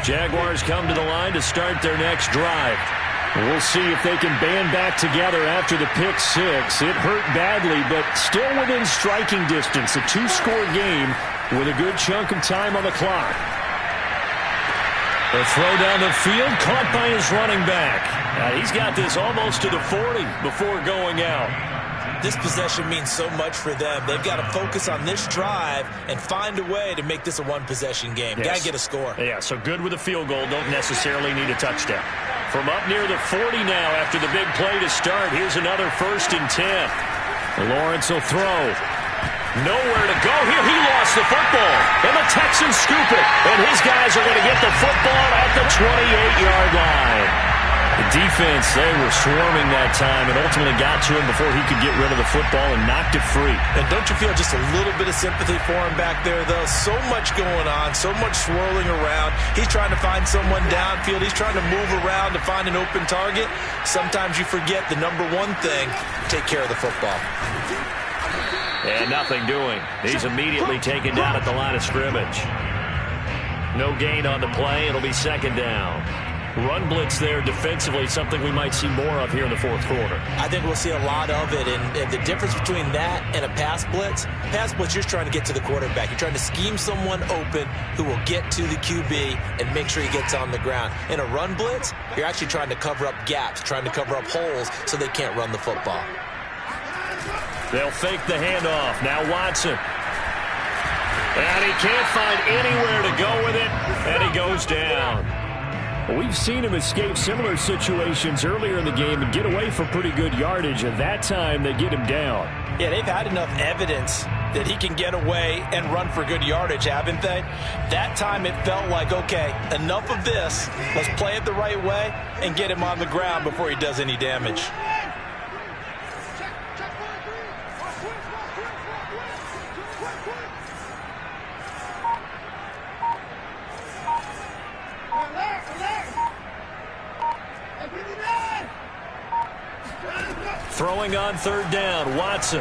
Jaguars come to the line to start their next drive. We'll see if they can band back together after the pick 6. It hurt badly, but still within striking distance. A 2-score game with a good chunk of time on the clock. A throw down the field, caught by his running back. Now, he's got this almost to the 40 before going out. This possession means so much for them. They've got to focus on this drive and find a way to make this a one-possession game. Yes. Got to get a score. Yeah, so good with a field goal. Don't necessarily need a touchdown. From up near the 40 now after the big play to start, here's another 1st and 10. Lawrence will throw. Nowhere to go here. He lost the football. And the Texans scoop it. And his guys are going to get the football at the 28-yard line. The defense, they were swarming that time and ultimately got to him before he could get rid of the football and knocked it free. And don't you feel just a little bit of sympathy for him back there, though? So much going on, so much swirling around. He's trying to find someone downfield. He's trying to move around to find an open target. Sometimes you forget the number one thing, take care of the football. And nothing doing. He's immediately taken down at the line of scrimmage. No gain on the play. It'll be 2nd down. Run blitz there defensively, something we might see more of here in the 4th quarter. I think we'll see a lot of it, and the difference between that and a pass blitz, you're just trying to get to the quarterback. You're trying to scheme someone open who will get to the QB and make sure he gets on the ground. In a run blitz, you're actually trying to cover up gaps, trying to cover up holes so they can't run the football. They'll fake the handoff. Now Watson. And he can't find anywhere to go with it, and he goes down. We've seen him escape similar situations earlier in the game and get away for pretty good yardage. At that time, they get him down. Yeah, they've had enough evidence that he can get away and run for good yardage, haven't they? That time it felt like, okay, enough of this. Let's play it the right way and get him on the ground before he does any damage. Throwing on third down, Watson.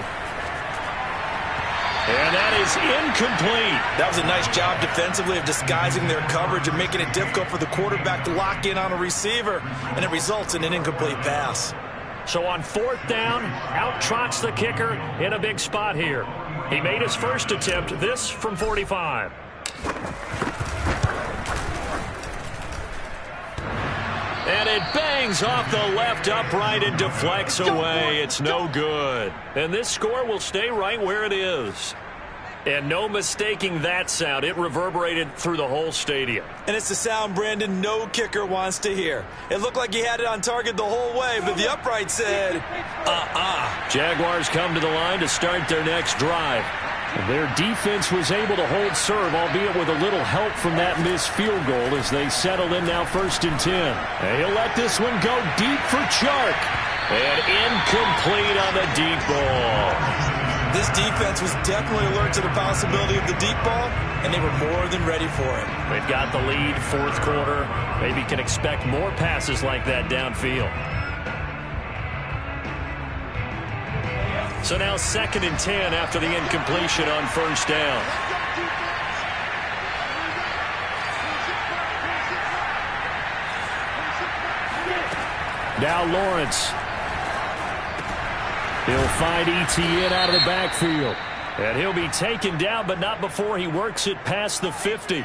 And that is incomplete. That was a nice job defensively of disguising their coverage and making it difficult for the quarterback to lock in on a receiver, and it results in an incomplete pass. So on fourth down, out trots the kicker in a big spot here. He made his first attempt, this from 45. And it bangs off the left upright and deflects away. It's no good. And this score will stay right where it is. And no mistaking that sound. It reverberated through the whole stadium. And it's the sound, Brandon, no kicker wants to hear. It looked like he had it on target the whole way, but the upright said, Jaguars come to the line to start their next drive. Their defense was able to hold serve, albeit with a little help from that missed field goal as they settle in now 1st and 10. And he'll let this one go deep for Chark. And incomplete on the deep ball. This defense was definitely alert to the possibility of the deep ball, and they were more than ready for it. They've got the lead, fourth quarter. Maybe can expect more passes like that downfield. So now 2nd and 10 after the incompletion on first down. Now Lawrence. He'll find ETN out of the backfield. And he'll be taken down, but not before he works it past the 50.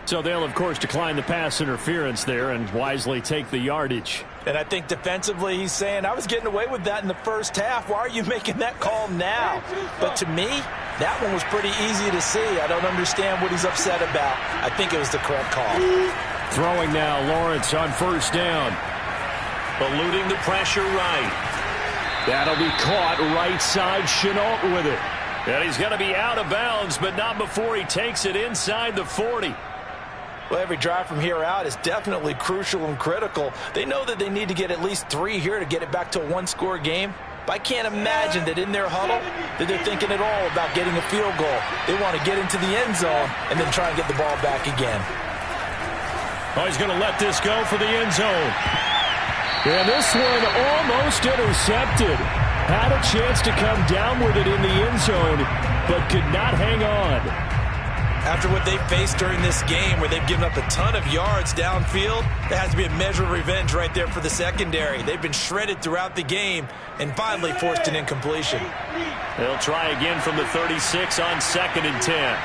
So they'll, of course, decline the pass interference there and wisely take the yardage. And I think defensively he's saying, I was getting away with that in the first half. Why are you making that call now? But to me, that one was pretty easy to see. I don't understand what he's upset about. I think it was the correct call. Throwing now, Lawrence on first down. Eluding the pressure right. That'll be caught right side. Chenault with it. And he's going to be out of bounds, but not before he takes it inside the 40. Well, every drive from here out is definitely crucial and critical. They know that they need to get at least 3 here to get it back to a one-score game. But I can't imagine that in their huddle that they're thinking at all about getting a field goal. They want to get into the end zone and then try and get the ball back again. Oh, he's going to let this go for the end zone. And this one almost intercepted. Had a chance to come down with it in the end zone, but could not hang on. After what they faced during this game where they've given up a ton of yards downfield, there has to be a measure of revenge right there for the secondary. They've been shredded throughout the game and finally forced an incompletion. They'll try again from the 36 on 2nd and 10.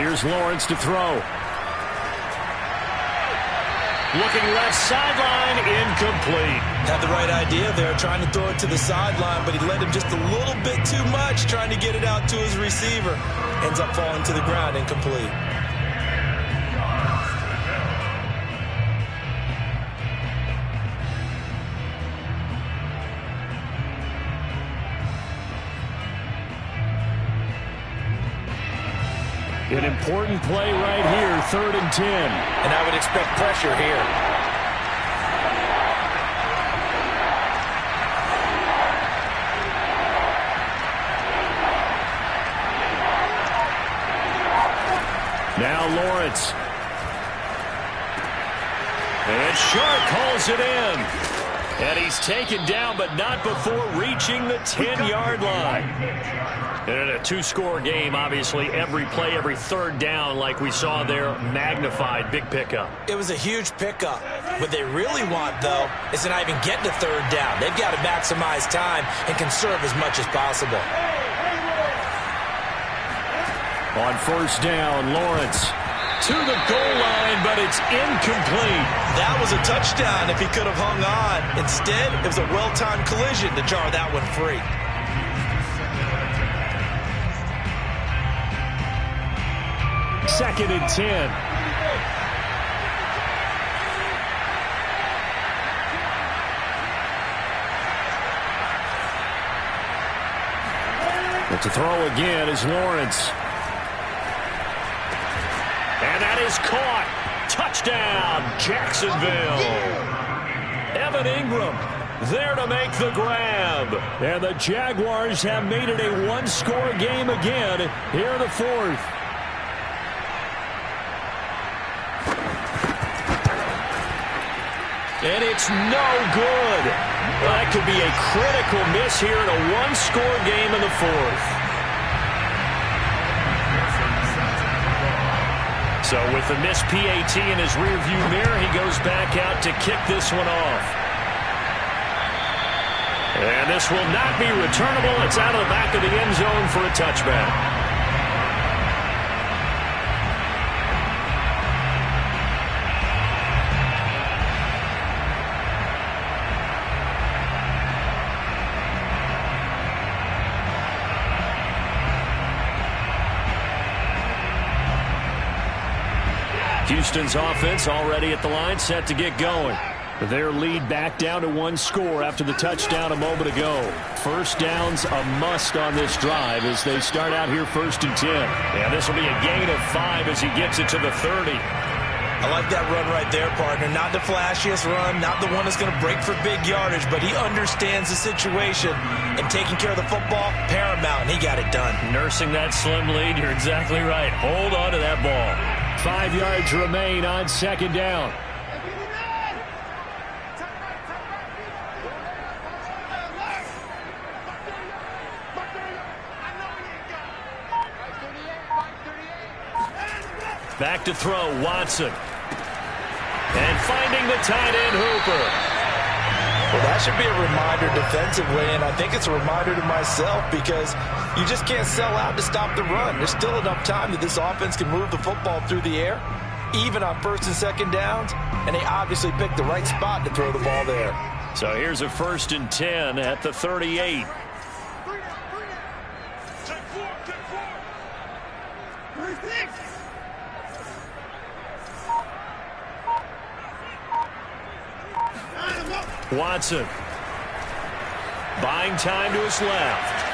Here's Lawrence to throw. Looking left sideline, incomplete. Had the right idea there, trying to throw it to the sideline, but he led him just a little bit too much, trying to get it out to his receiver. Ends up falling to the ground, incomplete. An important play right here, 3rd and 10. And I would expect pressure here. Now Lawrence. And Sharp calls it in. And he's taken down, but not before reaching the 10-yard line. And in a 2-score game, obviously, every play, every 3rd down, like we saw there, magnified. Big pickup. It was a huge pickup. What they really want, though, is to not even get to 3rd down. They've got to maximize time and conserve as much as possible. On 1st down, Lawrence to the goal line, but it's incomplete. That was a touchdown if he could have hung on. Instead, it was a well-timed collision to jar that one free. Second and 10. But to throw again is Lawrence. And that is caught. Touchdown, Jacksonville. Evan Ingram there to make the grab. And the Jaguars have made it a one-score game again here in the fourth. And it's no good. That could be a critical miss here in a one-score game in the fourth. So with the missed PAT in his rearview mirror, he goes back out to kick this one off. And this will not be returnable. It's out of the back of the end zone for a touchback. Houston's offense already at the line, set to get going. Their lead back down to one score after the touchdown a moment ago. First down's a must on this drive as they start out here 1st and 10. And this will be a gain of 5 as he gets it to the 30. I like that run right there, partner. Not the flashiest run, not the one that's going to break for big yardage, but he understands the situation, and taking care of the football, paramount, and he got it done. Nursing that slim lead, you're exactly right. Hold on to that ball. 5 yards remain on 2nd down. Back to throw, Watson. And finding the tight end, Hooper. Well, that should be a reminder defensively, and I think it's a reminder to myself because you just can't sell out to stop the run. There's still enough time that this offense can move the football through the air, even on 1st and 2nd downs, and they obviously picked the right spot to throw the ball there. So here's a 1st and 10 at the 38. Watson buying time to his left.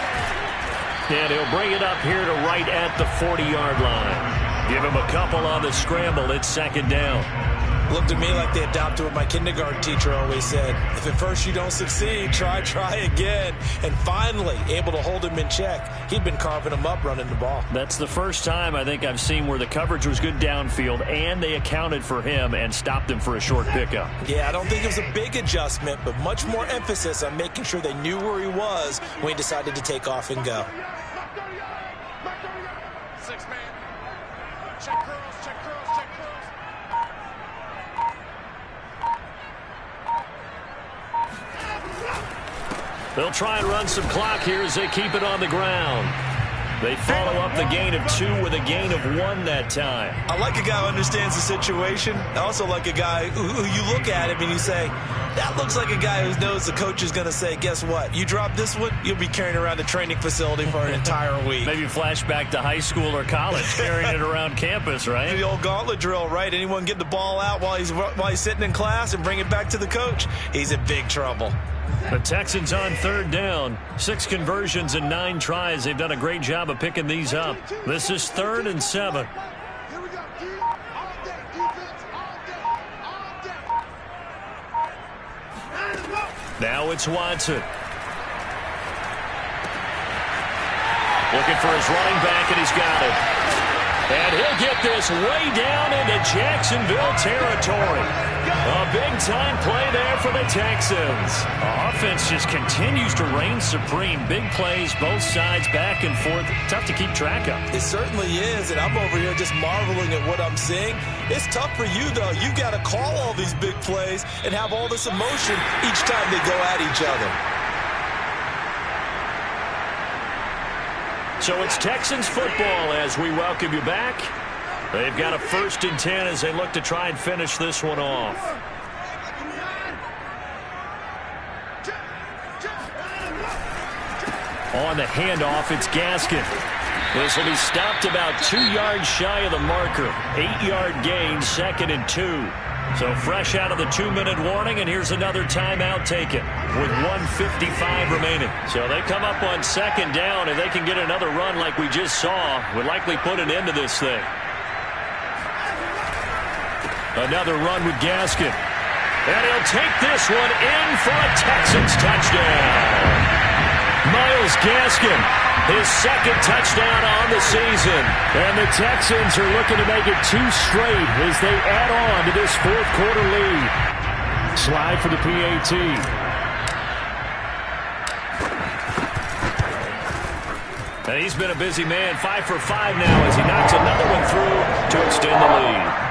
And he'll bring it up here to right at the 40-yard line. Give him a couple on the scramble. It's 2nd down. Looked to me like they adopted what my kindergarten teacher always said. If at first you don't succeed, try again. And finally, able to hold him in check. He'd been carving him up running the ball. That's the first time I think I've seen where the coverage was good downfield and they accounted for him and stopped him for a short pickup. Yeah, I don't think it was a big adjustment, but much more emphasis on making sure they knew where he was when he decided to take off and go. 6-man. Check curls, check curls, check curls. They'll try and run some clock here as they keep it on the ground. They follow up the gain of 2 with a gain of 1 that time. I like a guy who understands the situation. I also like a guy who you look at him and you say, that looks like a guy who knows the coach is going to say, guess what? You drop this one, you'll be carrying around a training facility for an entire week. Maybe flashback to high school or college, carrying it around campus, right? The old gauntlet drill, right? Anyone get the ball out while he's sitting in class and bring it back to the coach, he's in big trouble. The Texans on 3rd down. 6 conversions and 9 tries. They've done a great job of picking these up. This is 3rd and 7. Here we go. All day. Defense. All day. Now it's Watson. Looking for his running back, and he's got it. And he'll get this way down into Jacksonville territory. A big-time play there for the Texans. Offense just continues to reign supreme. Big plays, both sides, back and forth. Tough to keep track of. It certainly is, and I'm over here just marveling at what I'm seeing. It's tough for you, though. You got to call all these big plays and have all this emotion each time they go at each other. So it's Texans football as we welcome you back. They've got a 1st and 10 as they look to try and finish this one off. On the handoff, it's Gaskin. This will be stopped about 2 yards shy of the marker. 8-yard gain, 2nd and 2. So fresh out of the 2-minute warning, and here's another timeout taken with 1:55 remaining. So they come up on second down, and they can get another run like we just saw. Would likely put an end to this thing. Another run with Gaskin. And he'll take this one in for a Texans touchdown. Myles Gaskin, his second touchdown on the season. And the Texans are looking to make it 2 straight as they add on to this fourth-quarter lead. Slide for the PAT. And he's been a busy man, 5 for 5 now as he knocks another one through to extend the lead.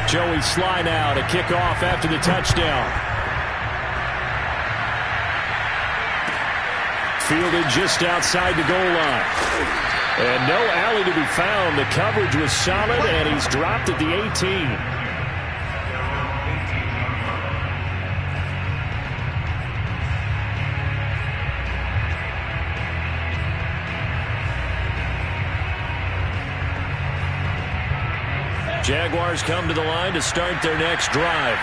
Joey Sly now to kick off after the touchdown. Fielded just outside the goal line. And no alley to be found. The coverage was solid, and he's dropped at the 18. Jaguars come to the line to start their next drive.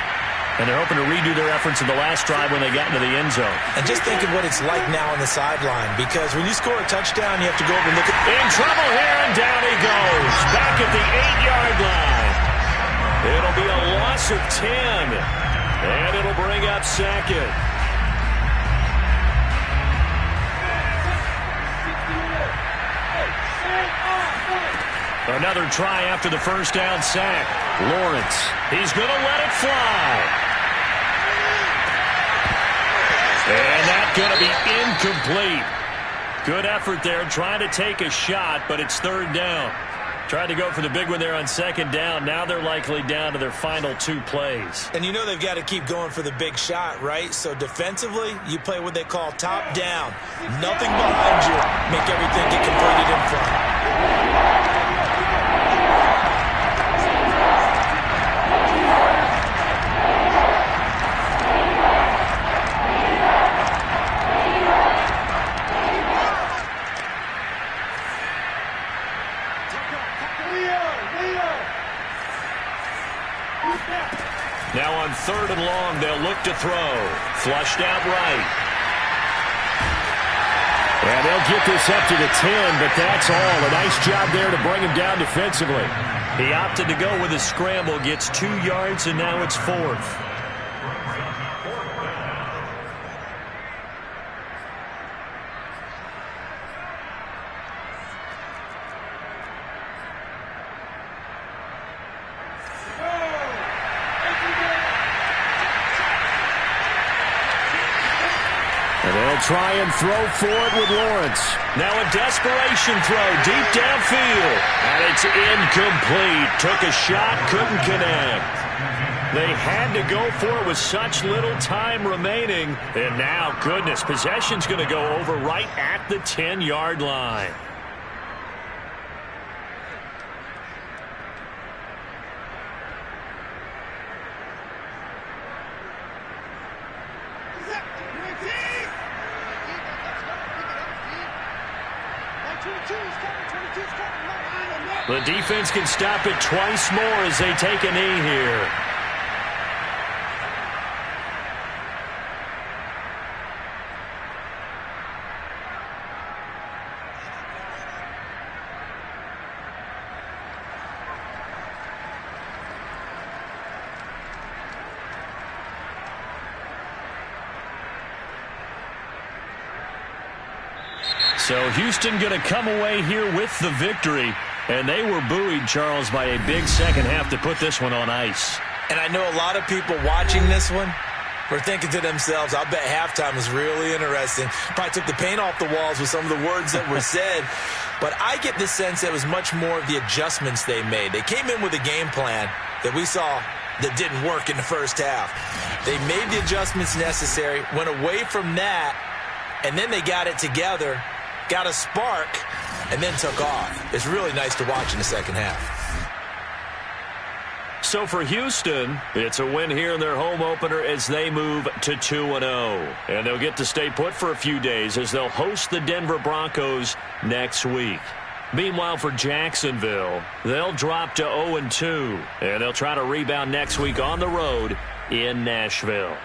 And they're hoping to redo their efforts in the last drive when they got into the end zone. And just think of what it's like now on the sideline, because when you score a touchdown, you have to go over and look at... In trouble here, and down he goes. Back at the 8-yard line. It'll be a loss of 10. And it'll bring up second. Another try after the first down sack. Lawrence, he's going to let it fly. And that's going to be incomplete. Good effort there, trying to take a shot, but it's third down. Tried to go for the big one there on second down. Now they're likely down to their final 2 plays. And you know they've got to keep going for the big shot, right? So defensively, you play what they call top down. Nothing behind you. Make everything get completed in front. Now on 3rd and long, they'll look to throw. Flushed out right. And they'll get this up to the 10, but that's all. A nice job there to bring him down defensively. He opted to go with a scramble, gets 2 yards, and now it's 4th. Try and throw for it with Lawrence. Now a desperation throw deep downfield. And it's incomplete. Took a shot, couldn't connect. They had to go for it with such little time remaining. And now, goodness, possession's going to go over right at the 10-yard line. The defense can stop it twice more as they take a knee here. So Houston going to come away here with the victory. And they were buoyed, Charles, by a big second half to put this one on ice. And I know a lot of people watching this one were thinking to themselves, I bet halftime was really interesting. Probably took the paint off the walls with some of the words that were said. But I get the sense that it was much more of the adjustments they made. They came in with a game plan that we saw that didn't work in the first half. They made the adjustments necessary, went away from that, and then they got it together, got a spark, and then took off. It's really nice to watch in the second half. So for Houston, it's a win here in their home opener as they move to 2-0. And they'll get to stay put for a few days as they'll host the Denver Broncos next week. Meanwhile, for Jacksonville, they'll drop to 0-2, and they'll try to rebound next week on the road in Nashville.